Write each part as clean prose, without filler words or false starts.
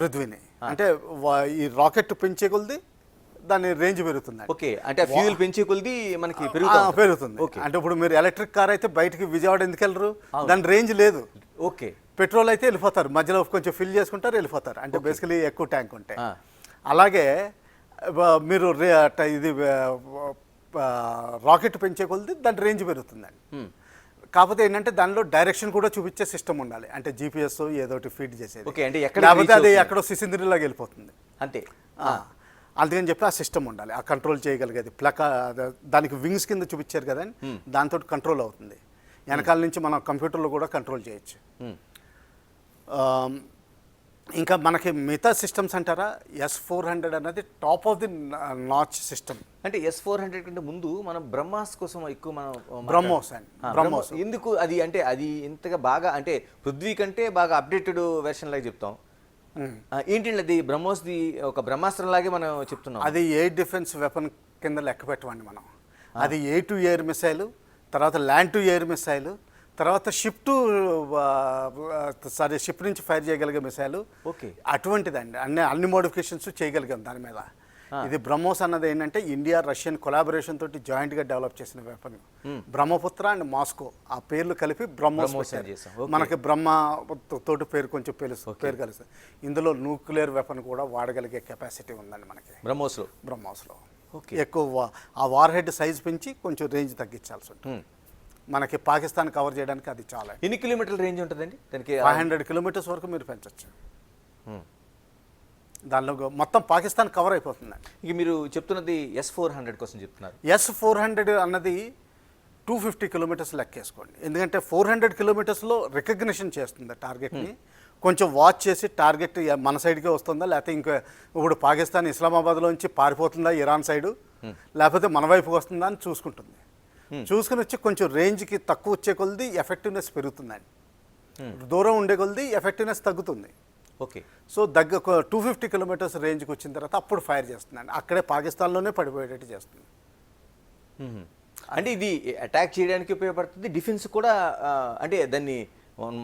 పృథ్వీని అంటే ఈ రాకెట్ పెంచే కొలది దాని రేంజ్ పెరుగుతుంది. ఓకే, అంటే ఫ్యూయల్ పెంచే కొలది మనకి పెరుగుతుంది. అంటే ఇప్పుడు మీరు ఎలక్ట్రిక్ కార్ అయితే బయటికి విజయవాడ ఎందుకు వెళ్ళరు, దాని రేంజ్ లేదు. ఓకే, పెట్రోల్ అయితే వెళ్ళిపోతారు, మధ్యలో కొంచెం ఫిల్ చేసుకుంటారు వెళ్ళిపోతారు, అంటే బేసికలీ ఎక్కువ ట్యాంక్ ఉంటాయి. అలాగే మీరు ఇది రాకెట్ పెంచే కొలది దాని రేంజ్ పెరుగుతుందండి. కాకపోతే ఏంటంటే దానిలో డైరెక్షన్ కూడా చూపించే సిస్టమ్ ఉండాలి, అంటే జీపీఎస్ ఏదో ఒకటి ఫీడ్ చేసేది. లేకపోతే అది ఎక్కడో సిసింద్రిలాగా వెళ్ళిపోతుంది అంతే. అందుకని చెప్పి ఆ సిస్టమ్ ఉండాలి, ఆ కంట్రోల్ చేయగలిగేది. దానికి వింగ్స్ కింద చూపించారు కదా, దాంతో కంట్రోల్ అవుతుంది. వెనకాల నుంచి మనం కంప్యూటర్లో కూడా కంట్రోల్ చేయొచ్చు. ఇంకా మనకి మిగతా సిస్టమ్స్ అంటారా, S-400 అనేది top of the notch system. అంటే S-400 కంటే ముందు మనం బ్రహ్మాస్ కోసం ఎక్కువ మనం బ్రహ్మోస్ అండి. బ్రహ్మోస్ ఎందుకు అది అంటే అది ఇంతగా బాగా అంటే పృథ్వీ కంటే బాగా అప్డేటెడ్ వెర్షన్ లాగా చెప్తాం. ఏంటండి అది బ్రహ్మోస్ది ఒక బ్రహ్మాస్త్రం లాగే మనం చెప్తున్నాం. అది ఎయిర్ డిఫెన్స్ వెపన్ కింద లెక్క పెట్టమండి మనం. అది ఎయిర్ టు ఎయిర్ మిసైల్, తర్వాత ల్యాండ్ టు ఎయిర్ మిసైల్, తర్వాత షిప్ నుంచి ఫైర్ చేయగలిగే మిసైల్. ఓకే, అటువంటిదండి. అన్ని మోడిఫికేషన్స్ చేయగలిగాం దాని మీద. ఇది బ్రహ్మోస్ అన్నది ఏంటంటే ఇండియా రష్యన్ కొలాబరేషన్ తోటి జాయింట్గా డెవలప్ చేసిన వెపన్. బ్రహ్మపుత్ర అండ్ మాస్కో ఆ పేర్లు కలిపి బ్రహ్మోస్. మనకి బ్రహ్మ తోటి పేరు కొంచెం పేరు కలిసి ఇందులో న్యూక్లియర్ వెపన్ కూడా వాడగలిగే కెపాసిటీ ఉందండి మనకి బ్రహ్మోస్లో. ఎక్కువ ఆ వార్ హెడ్ సైజ్ పెంచి కొంచెం రేంజ్ తగ్గించాల్సి ఉంటుంది. మనకి పాకిస్తాన్ కవర్ చేయడానికి అది చాలా. ఎన్ని కిలోమీటర్ల రేంజ్ ఉంటుందండి దానికి? 500 కిలోమీటర్స్ వరకు మీరు పెంచవచ్చు. దానిలో మొత్తం పాకిస్తాన్ కవర్ అయిపోతుందండి. ఇక మీరు చెప్తున్నది S-400 కోసం చెప్తున్నారు. S-400 అన్నది 250 కిలోమీటర్స్ లెక్కేసుకోండి. ఎందుకంటే 400 కిలోమీటర్స్లో రికగ్నిషన్ చేస్తుంది టార్గెట్ని. కొంచెం వాచ్ చేసి టార్గెట్ మన సైడ్కే వస్తుందా, లేకపోతే ఇంకా ఇప్పుడు పాకిస్తాన్ ఇస్లామాబాద్లోంచి పారిపోతుందా ఇరాన్ సైడు, లేకపోతే మన వైపుకి వస్తుందా అని చూసుకుంటుంది. చూసుకుని వచ్చి కొంచెం రేంజ్కి తక్కువ వచ్చే కొలది ఎఫెక్టివ్నెస్ పెరుగుతుందండి. దూరం ఉండే కొలది ఎఫెక్టివ్నెస్ తగ్గుతుంది. ఓకే, సో 250 కిలోమీటర్స్ రేంజ్కి వచ్చిన తర్వాత అప్పుడు ఫైర్ చేస్తుందండి. అక్కడే పాకిస్తాన్లోనే పడిపోయేటట్టు చేస్తుంది. అంటే ఇది అటాక్ చేయడానికి ఉపయోగపడుతుంది, డిఫెన్స్ కూడా. అంటే దాన్ని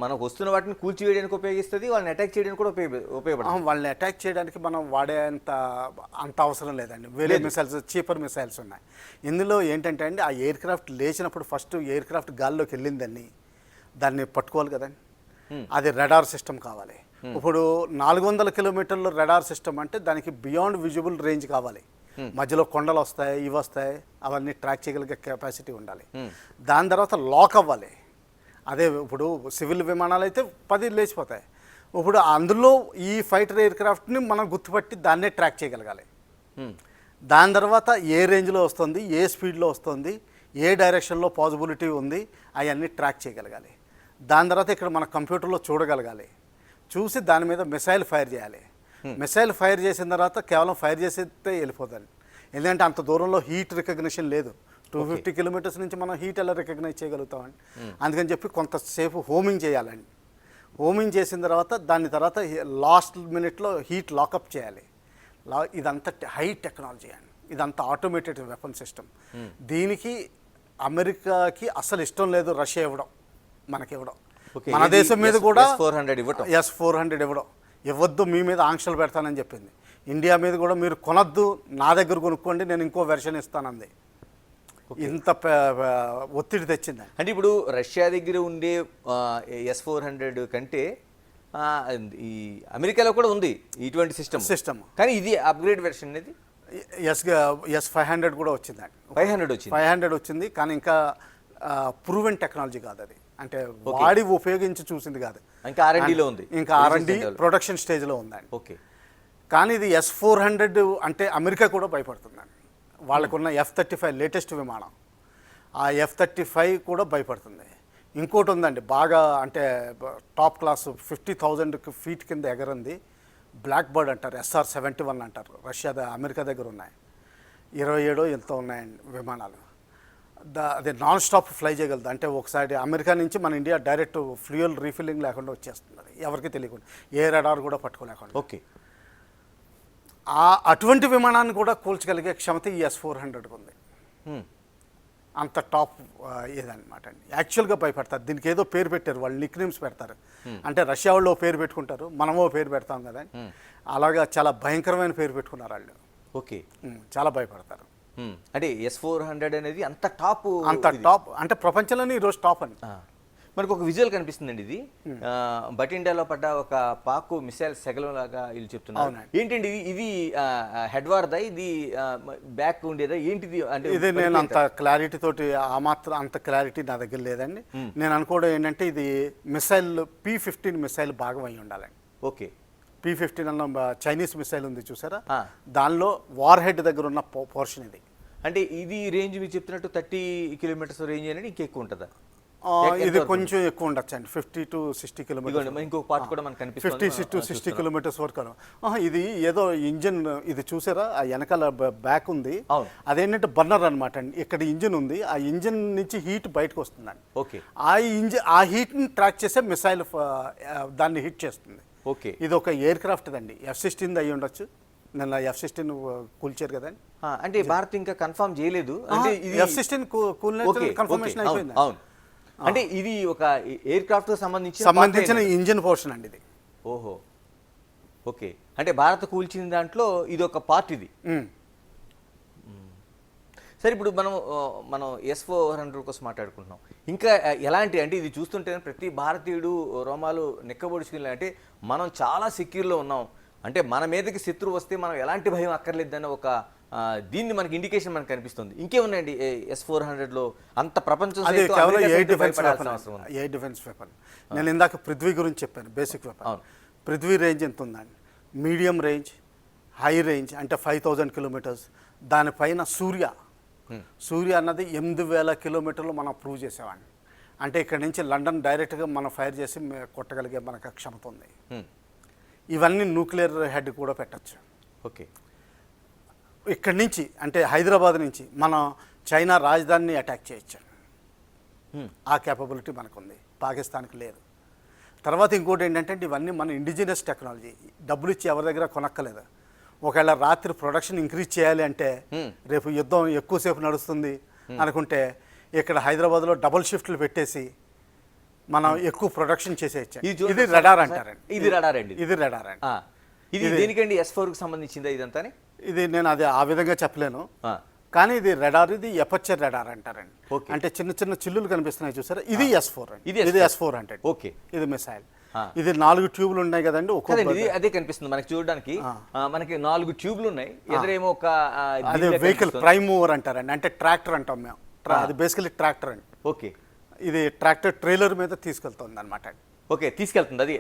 మనకు వస్తున్న వాటిని కూల్చివేయడానికి ఉపయోగిస్తుంది, వాళ్ళని అటాక్ చేయడానికి కూడా ఉపయోగపడుతుంది. వాళ్ళని అటాక్ చేయడానికి మనం వాడేంత అవసరం లేదండి. వేరే మిసైల్స్, చీపర్ మిసైల్స్ ఉన్నాయి. ఇందులో ఏంటంటే అండి, ఆ ఎయిర్ క్రాఫ్ట్ లేచినప్పుడు ఫస్ట్ ఎయిర్ క్రాఫ్ట్ గాల్లోకి వెళ్ళిందని దాన్ని పట్టుకోవాలి కదండి. అది రెడార్ సిస్టమ్ కావాలి. ఇప్పుడు 400 కిలోమీటర్ల రెడార్ సిస్టమ్ అంటే దానికి బియాండ్ విజిబుల్ రేంజ్ కావాలి. మధ్యలో కొండలు వస్తాయి, ఇవి వస్తాయి, అవన్నీ ట్రాక్ చేయగలిగే కెపాసిటీ ఉండాలి. దాని తర్వాత లాక్ అవ్వాలి. అదే ఇప్పుడు సివిల్ విమానాలు అయితే 10 లేచిపోతాయి. ఇప్పుడు అందులో ఈ ఫైటర్ ఎయిర్ క్రాఫ్ట్ని మనం గుర్తుపట్టి దాన్నే ట్రాక్ చేయగలగాలి. దాని తర్వాత ఏ రేంజ్లో వస్తుంది, ఏ స్పీడ్లో వస్తుంది, ఏ డైరెక్షన్లో పాజిబిలిటీ ఉంది, అవన్నీ ట్రాక్ చేయగలగాలి. దాని తర్వాత ఇక్కడ మన కంప్యూటర్లో చూడగలగాలి. చూసి దాని మీద మిసైల్ ఫైర్ చేయాలి. మిసైల్ ఫైర్ చేసిన తర్వాత కేవలం ఫైర్ చేసేస్తే వెళ్ళిపోతుంది. ఎందుకంటే అంత దూరంలో హీట్ రికగ్నిషన్ లేదు. 250 కిలోమీటర్స్ నుంచి మనం హీట్ ఎలా రికగ్నైజ్ చేయగలుగుతామండి. అందుకని చెప్పి కొంతసేపు హోమింగ్ చేయాలండి. హోమింగ్ చేసిన తర్వాత దాని తర్వాత లాస్ట్ మినిట్లో హీట్ లాకప్ చేయాలి. ఇదంతా హై టెక్నాలజీ అండి. ఇదంతా ఆటోమేటెడ్ వెపన్ సిస్టమ్. దీనికి అమెరికాకి అసలు ఇష్టం లేదు రష్యా ఇవ్వడం, మనకి ఇవ్వడం. మన దేశం మీద కూడా S-400 ఇవ్వడం, ఇవ్వద్దు, మీ మీద ఆంక్షలు పెడతానని చెప్పింది. ఇండియా మీద కూడా మీరు కొనద్దు, నా దగ్గర కొనుక్కోండి, నేను ఇంకో వెర్షన్ ఇస్తానంది. ఇంత ఒత్తిడి తెచ్చింది. అంటే ఇప్పుడు రష్యా దగ్గర ఉండే S-400 కంటే ఈ అమెరికాలో కూడా ఉంది ఇటువంటి సిస్టమ్, కానీ ఇది అప్గ్రేడ్ వెర్షన్ అనేది. S-500 కూడా వచ్చిందండి. 500 వచ్చింది, కానీ ఇంకా ప్రూవెన్ టెక్నాలజీ కాదు అది. అంటే వాడి ఉపయోగించి చూసింది కాదు, ఇంకా R&Dలో ఉంది, ఇంకా R&D ప్రొడక్షన్ స్టేజ్లో ఉందండి. ఓకే, కానీ ఇది S-400 అంటే అమెరికా కూడా భయపడుతుందండి. వాళ్ళకున్న F-35 లేటెస్ట్ విమానం, ఆ F-35 కూడా భయపడుతుంది. ఇంకోటి ఉందండి బాగా, అంటే టాప్ క్లాస్ 50,000 ఫీట్ కింద ఎగరంది, బ్లాక్ బర్డ్ అంటారు, SR-71 అంటారు. అమెరికా దగ్గర ఉన్నాయి. 27 ఎంతో ఉన్నాయండి విమానాలు. అది నాన్ స్టాప్ ఫ్లై చేయగలదు. అంటే ఒకసారి అమెరికా నుంచి మన ఇండియా డైరెక్ట్ ఫ్యూయల్ రీఫిల్లింగ్ లేకుండా వచ్చేస్తుంది, అది ఎవరికి తెలియకుండా, ఏ రడార్ కూడా పట్టుకోలేకుండా. ఓకే, అటువంటి విమానాన్ని కూడా కూల్చగలిగే క్షమత ఈ S-400 ఉంది. అంత టాప్ ఏదన్నమాట అండి. యాక్చువల్గా భయపడతారు. దీనికి ఏదో పేరు పెట్టారు, వాళ్ళు నిక్ నేమ్స్ పెడతారు. అంటే రష్యా వాళ్ళు ఓ పేరు పెట్టుకుంటారు, మనమో పేరు పెడతాం కదా. అలాగా చాలా భయంకరమైన పేరు పెట్టుకున్నారు వాళ్ళు. ఓకే. చాలా భయపడతారు. అంటే S-400 అనేది అంత టాప్, అంత టాప్ అంటే ప్రపంచంలోనే ఈరోజు టాప్ అని. మనకు ఒక విజువల్ కనిపిస్తుందండి. ఇది బటిండాలో పడ్డ ఒక పాక్ మిసైల్ సెగలం లాగా వీళ్ళు చెప్తున్నారు. ఏంటండి ఇది హెడ్ వార్దా, ఇది బ్యాక్ ఉండేదా ఏంటిది? అంటే ఇది నేను అంత క్లారిటీ తోటి ఆ మాత్రం అంత క్లారిటీ నా దగ్గర లేదండి. నేను అనుకోవడం ఏంటంటే ఇది మిసైల్ P-15 మిసైల్ భాగం అయి ఉండాలండి. ఓకే. P-15 అన్న చైనీస్ మిసైల్ ఉంది చూసారా, దానిలో వార్ హెడ్ దగ్గర ఉన్న పోర్షన్ ఇది. అంటే ఇది రేంజ్ మీరు చెప్తున్నట్టు 30 కిలోమీటర్స్ రేంజ్ అనేది ఇంకెక్కువ ఉంటుందా? ఇది కొంచెం ఎక్కువ ఉండొచ్చు అండి, 50 to 60 కిలోమీటర్స్. ఇంకొక పార్ట్ కూడా మనకు కనిపిస్తుంది, 50 to 60 కిలోమీటర్స్ వరకు. ఇది ఏదో ఇంజిన్, ఇది చూసారా ఆ వెనకాల బ్యాక్ ఉంది, అదేంటంటే బర్నర్ అనమాట అండి. ఇక్కడ ఇంజిన్ ఉంది, ఆ ఇంజిన్ నుంచి హీట్ బయటకు వస్తుందండి. ఓకే. ఆ హీట్ని ట్రాక్ చేసే మిసైల్ దాన్ని హిట్ చేస్తుంది. ఓకే. ఇది ఒక ఎయిర్ క్రాఫ్ట్ అండి, F-16 అయ్యి ఉండొచ్చు. నిన్న F-16 కూల్చారు కదండి. అంటే భారత్ ఇంకా కన్ఫర్మ్ చేయలేదు. అంటే ఇది F-16 కూలినట్టు కన్ఫర్మేషన్ అయిపోయింది. అవును. అంటే ఇది ఒక ఎయిర్ క్రాఫ్ట్ కు సంబంధించిన ఇంజిన్ పోర్షన్ అండి ఇది. ఓహో. ఓకే. అంటే భారత్ కూల్చిన దాంట్లో ఇది ఒక పార్ట్ ఇది. సరే, ఇప్పుడు మనం S-400 కోసం మాట్లాడుకుంటున్నాం. ఇంకా ఎలాంటి, అంటే ఇది చూస్తుంటే ప్రతి భారతీయుడు రోమాలు నిక్కబొడుచుకునే, అంటే మనం చాలా సెక్యూర్లో ఉన్నాం, అంటే మన మీదకి శత్రువు వస్తే మనం ఎలాంటి భయం అక్కర్లేదన్న ఒక దీన్ని మనకి ఇండికేషన్ మనకు కనిపిస్తుంది. ఇంకేమున్నాయండి S-400లో అంత ప్రపంచం? Air defence weapon. నేను ఇందాక పృథ్వీ గురించి చెప్పాను, బేసిక్ వెపన్. పృథ్వీ రేంజ్ ఎంత ఉందండి? మీడియం రేంజ్, హై రేంజ్ అంటే 5000 కిలోమీటర్స్. దానిపైన సూర్య అన్నది 8000 కిలోమీటర్లు మనం ప్రూవ్ చేసేవాడిని. అంటే ఇక్కడ నుంచి లండన్ డైరెక్ట్గా మనం ఫైర్ చేసి కొట్టగలిగే మనకు క్షమత ఉంది. ఇవన్నీ న్యూక్లియర్ హెడ్ కూడా పెట్టచ్చు. ఓకే. ఇక్కడి నుంచి అంటే హైదరాబాద్ నుంచి మనం చైనా రాజధానిని అటాక్ చేయొచ్చు. ఆ కేపబిలిటీ మనకుంది, పాకిస్తాన్కి లేదు. తర్వాత ఇంకోటి ఏంటంటే ఇవన్నీ మన ఇండిజినస్ టెక్నాలజీ, డబ్బులు ఇచ్చి ఎవరి దగ్గర కొనక్కలేదు. ఒకవేళ రాత్రి ప్రొడక్షన్ ఇంక్రీజ్ చేయాలి అంటే, రేపు యుద్ధం ఎక్కువసేపు నడుస్తుంది అనుకుంటే ఇక్కడ హైదరాబాద్లో డబుల్ షిఫ్ట్లు పెట్టేసి మనం ఎక్కువ ప్రొడక్షన్ చేసేయచ్చు. ఇది రడార్ అంటారండి. ఇది రడార్ అండి. ఇది రడార్ అండి. ఇది దేనికండి? S-4కి సంబంధించిందా ఇదంతా? ఇది నేను అది ఆ విధంగా చెప్పలేను, కానీ ఇది రడార్, ఇది ఎపర్చర్ రడార్ అంటారండి. అంటే చిన్న చిన్న చిల్లులు కనిపిస్తున్నాయి చూసారా, ఇది S-4 అండి. ఇది S-400. ఓకే. ఇది మిసైల్. ఇది 4 ట్యూబ్లు ఉన్నాయి కదండి. అదే కనిపిస్తుంది మనకి చూడడానికి. మనకి 4 ట్యూబ్లు ఉన్నాయి, ఎదురేమో ఒక అదే వెహికల్ ప్రైమ్ మూవర్ అంటారండి. అంటే ట్రాక్టర్ అంటాం మేము. అది బేసికలీ ట్రాక్టర్ అండి. ఓకే. ఇది ట్రాక్టర్ ట్రైలర్ మీద తీసుకెళ్తుంది అనమాట. ఓకే, తీసుకెళ్తుంది అది.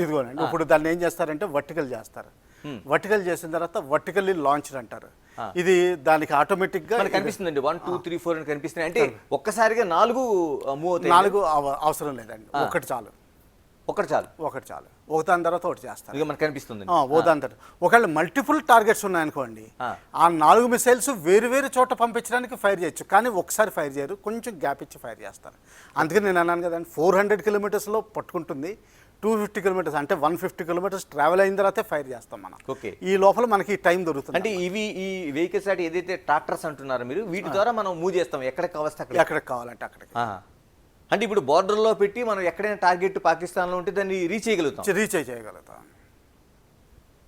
ఇదిగోనండి. ఇప్పుడు దాన్ని ఏం చేస్తారంటే వర్టికల్ చేస్తారు. వర్టికల్ చేసిన తర్వాత వర్టికల్లీ లాంచ్ అంటారు. ఇది దానికి ఆటోమేటిక్ గా కనిపిస్తుందండి. 1 2 3 4 అని కనిపిస్తున్నాయి. అంటే ఒక్కసారిగా 4 మూవ్ అవుతాయి. 4 అవసరం లేదండి, ఒకటి చాలు. ఒకటి చాలు. ఒకదాని తర్వాత ఒకటి చేస్తారు. ఇక మనకు కనిపిస్తుంది ఒకదాని తర్వాత. ఒకవేళ మల్టిపుల్ టార్గెట్స్ ఉన్నాయనుకోండి, ఆ 4 మిసైల్స్ వేరు చోట పంపించడానికి ఫైర్ చేయొచ్చు, కానీ ఒకసారి ఫైర్ చేయరు, కొంచెం గ్యాప్ ఇచ్చి ఫైర్ చేస్తారు. అందుకని నేను అన్నాను కదండి, 400 కిలోమీటర్స్లో పట్టుకుంటుంది. 250 కిలోమీటర్స్ అంటే 150 కిలోమీటర్స్ ట్రావెల్ అయిన తర్వాతే ఫైర్ చేస్తాం మనం. ఓకే. ఈ లోపల మనకి టైం దొరుకుతుంది. అంటే ఈ వెహికల్స్ అంటే ఏదైతే ట్రాక్టర్స్ అంటున్నారో మీరు, వీటి ద్వారా మనం మూవ్ చేస్తాం ఎక్కడికి కావాలంటే అక్కడికి. అంటే ఇప్పుడు బార్డర్లో పెట్టి మనం ఎక్కడైనా టార్గెట్ పాకిస్తాన్లో ఉంటే దాన్ని రీచ్ చేయగలుగుతాం.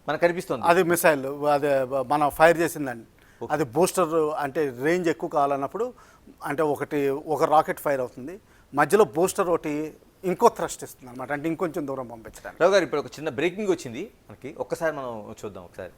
మనకు కనిపిస్తుంది అది మిసైల్. అదే మనం ఫైర్ చేసిందండి, అది బూస్టర్. అంటే రేంజ్ ఎక్కువ కావాలన్నప్పుడు అంటే ఒక రాకెట్ ఫైర్ అవుతుంది, మధ్యలో బూస్టర్ ఒకటి ఇంకో థ్రస్ట్ ఇస్తుంది అనమాట, అంటే ఇంకొంచెం దూరం పంపించడానికి. రావు గారు, ఇప్పుడు ఒక చిన్న బ్రేకింగ్ వచ్చింది మనకి, ఒక్కసారి మనం చూద్దాం ఒకసారి.